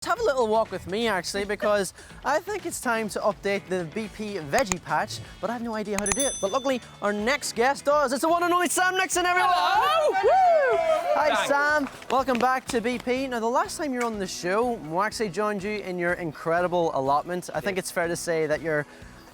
Have a little walk with me actually, because I think it's time to update the BP veggie patch, but I have no idea how to do it. But luckily our next guest does. It's the one and only Sam Nixon, everyone! Woo! Hi Sam, welcome back to BP. Now the last time you were on the show, we actually joined you in your incredible allotment. I think it's fair to say that you're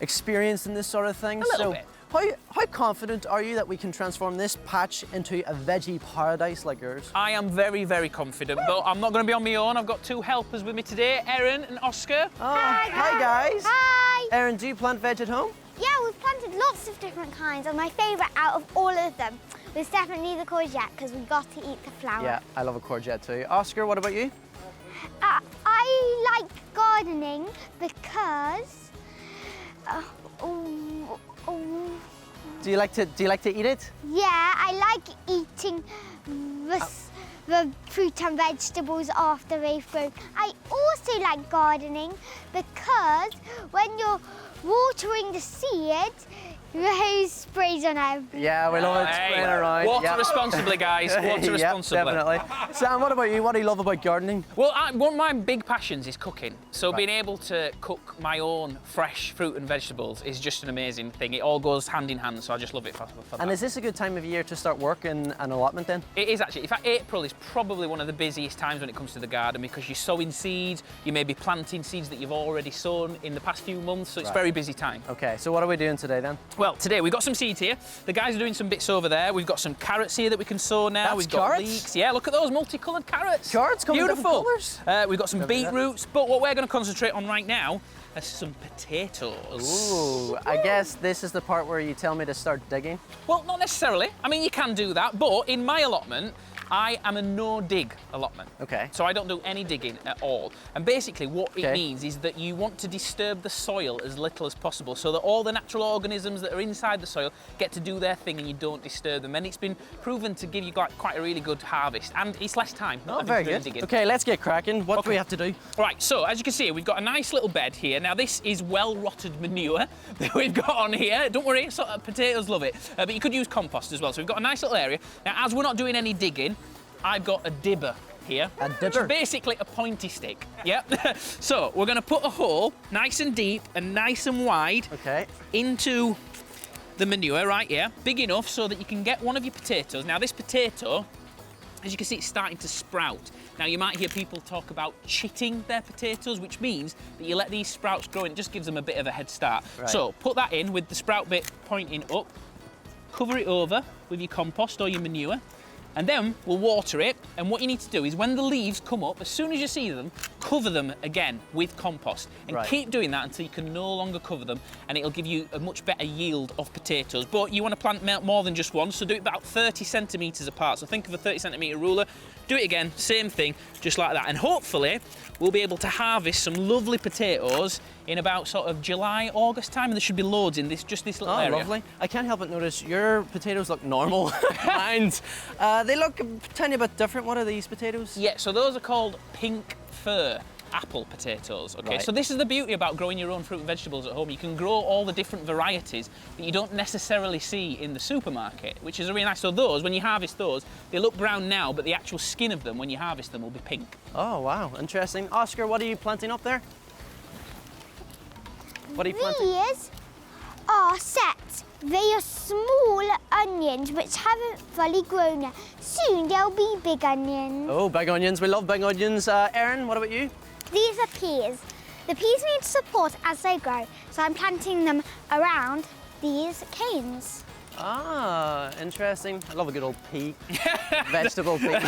experienced in this sort of thing. A little bit. How confident are you that we can transform this patch into a veggie paradise like yours? I am very, very confident, but I'm not going to be on my own. I've got two helpers with me today, Erin and Oscar. Oh, hi guys. Hi. Erin, do you plant veg at home? Yeah, we've planted lots of different kinds, and my favourite out of all of them was definitely the courgette, because we got to eat the flower. Yeah, I love a courgette too. Oscar, what about you? I like gardening because... Do you like to eat it? Yeah, I like eating the fruit and vegetables after they've grown. I also like gardening because when you're watering the seeds, those sprays on everything. Yeah, we love it spraying around. Water responsibly, guys. Water responsibly. Definitely. Sam, what about you? What do you love about gardening? Well, one of my big passions is cooking. So being able to cook my own fresh fruit and vegetables is just an amazing thing. It all goes hand in hand, so I just love it for that. And is this a good time of year to start work in an allotment then? It is actually. In fact, April is probably one of the busiest times when it comes to the garden, because you're sowing seeds, you may be planting seeds that you've already sown in the past few months, so it's a very busy time. Okay, so what are we doing today then? Well, today we've got some seeds here. The guys are doing some bits over there. We've got some carrots here that we can sow now. That's we've got carrots? leeks. Yeah, look at those multicoloured carrots. Carrots come in beautiful. different colours? We've got some beetroots, but what we're going to concentrate on right now is some potatoes. Ooh, I guess this is the part where you tell me to start digging. Well, not necessarily. I mean, you can do that, but in my allotment, I am a no-dig allotment. Okay. So I don't do any digging at all. And basically what it means is that you want to disturb the soil as little as possible, so that all the natural organisms that are inside the soil get to do their thing and you don't disturb them. And it's been proven to give you quite a really good harvest. And it's less time. Oh, very good. Digging. Okay, let's get cracking. What do we have to do? Right, so as you can see, we've got a nice little bed here. Now this is well-rotted manure that we've got on here. Don't worry, potatoes love it. But you could use compost as well. So we've got a nice little area. Now, as we're not doing any digging, I've got a dibber here. A dibber? Which is basically a pointy stick. Yep. So we're going to put a hole nice and deep and nice and wide into the manure right here. Big enough so that you can get one of your potatoes. Now this potato, as you can see, it's starting to sprout. Now you might hear people talk about chitting their potatoes, which means that you let these sprouts grow and it just gives them a bit of a head start. Right. So put that in with the sprout bit pointing up, cover it over with your compost or your manure, and then we'll water it. And what you need to do is when the leaves come up, as soon as you see them, cover them again with compost. And keep doing that until you can no longer cover them, and it'll give you a much better yield of potatoes. But you want to plant more than just one, so do it about 30 centimetres apart. So think of a 30 centimetre ruler, do it again, same thing, just like that. And hopefully we'll be able to harvest some lovely potatoes in about sort of July, August time, and there should be loads in this little area. Oh, lovely. I can't help but notice your potatoes look normal. And they look a tiny bit different. What are these potatoes? Yeah, so those are called pink fir apple potatoes, okay? Right. So this is the beauty about growing your own fruit and vegetables at home. You can grow all the different varieties that you don't necessarily see in the supermarket, which is really nice. So those, when you harvest those, they look brown now, but the actual skin of them, when you harvest them, will be pink. Oh, wow, interesting. Oscar, what are you planting up there? What are you planting? These are sets. They are small onions which haven't fully grown yet. Soon they'll be big onions. Oh, big onions. We love big onions. Erin, what about you? These are peas. The peas need support as they grow, so I'm planting them around these canes. Ah, interesting. I love a good old pea, vegetable pea.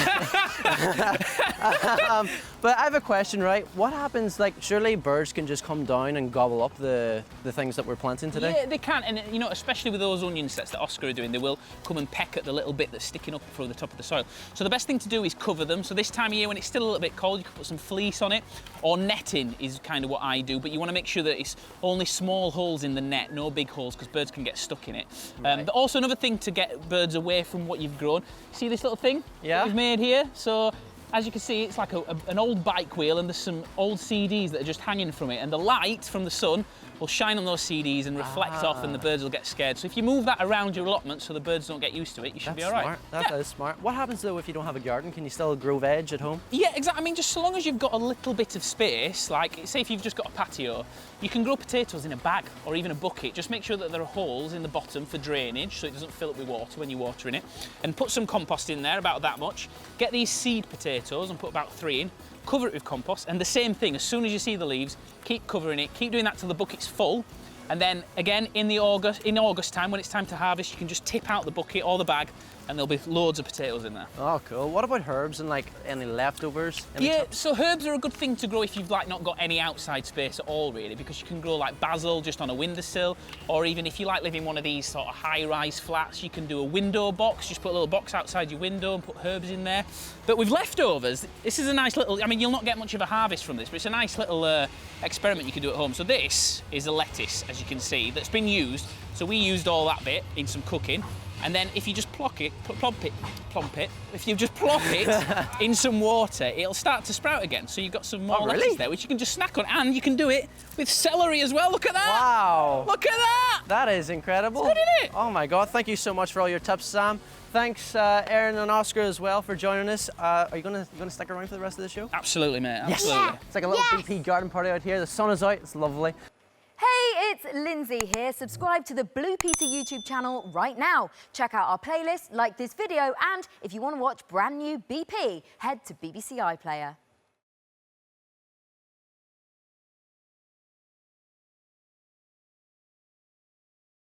But I have a question, right? What happens, like, surely birds can just come down and gobble up the things that we're planting today? Yeah, they can, and you know, especially with those onion sets that Oscar are doing, they will come and peck at the little bit that's sticking up through the top of the soil. So the best thing to do is cover them. So this time of year, when it's still a little bit cold, you can put some fleece on it, or netting is kind of what I do, but you want to make sure that it's only small holes in the net, no big holes, because birds can get stuck in it. But also another thing to get birds away from what you've grown, see this little thing that we've made here? So as you can see, it's like an old bike wheel, and there's some old CDs that are just hanging from it, and the light from the sun will shine on those CDs and reflect off, and the birds will get scared. So if you move that around your allotment so the birds don't get used to it, you should be all right. Smart. That is smart. What happens though if you don't have a garden? Can you still grow veg at home? Yeah, exactly. I mean, just so long as you've got a little bit of space, like say if you've just got a patio, you can grow potatoes in a bag or even a bucket. Just make sure that there are holes in the bottom for drainage so it doesn't fill up with water when you're watering it. And put some compost in there, about that much. Get these seed potatoes and put about 3 in. Cover it with compost, and the same thing, as soon as you see the leaves, keep covering it, keep doing that till the bucket's full. And then again in August time, when it's time to harvest, you can just tip out the bucket or the bag and there'll be loads of potatoes in there. Oh, cool. What about herbs and like any leftovers? So herbs are a good thing to grow if you've like not got any outside space at all, really, because you can grow like basil just on a windowsill, or even if you like live in one of these sort of high-rise flats, you can do a window box. Just put a little box outside your window and put herbs in there. But with leftovers, this is a nice little, I mean, you'll not get much of a harvest from this, but it's a nice little experiment you can do at home. So this is a lettuce, as you can see, that's been used. So we used all that bit in some cooking. And then if you just plump it, if you just plop it in some water, it'll start to sprout again. So you've got some more lettuce there, which you can just snack on. And you can do it with celery as well. Look at that. Wow. Look at that. That is incredible. It's good, isn't it? Oh my God, thank you so much for all your tips, Sam. Thanks, Erin and Oscar as well for joining us. Are you gonna stick around for the rest of the show? Absolutely, mate, Yes. absolutely. It's like a little BP garden party out here. The sun is out, it's lovely. Hey, it's Lindsay here. Subscribe to the Blue Peter YouTube channel right now. Check out our playlist, like this video, and if you want to watch brand new BP, head to BBC iPlayer.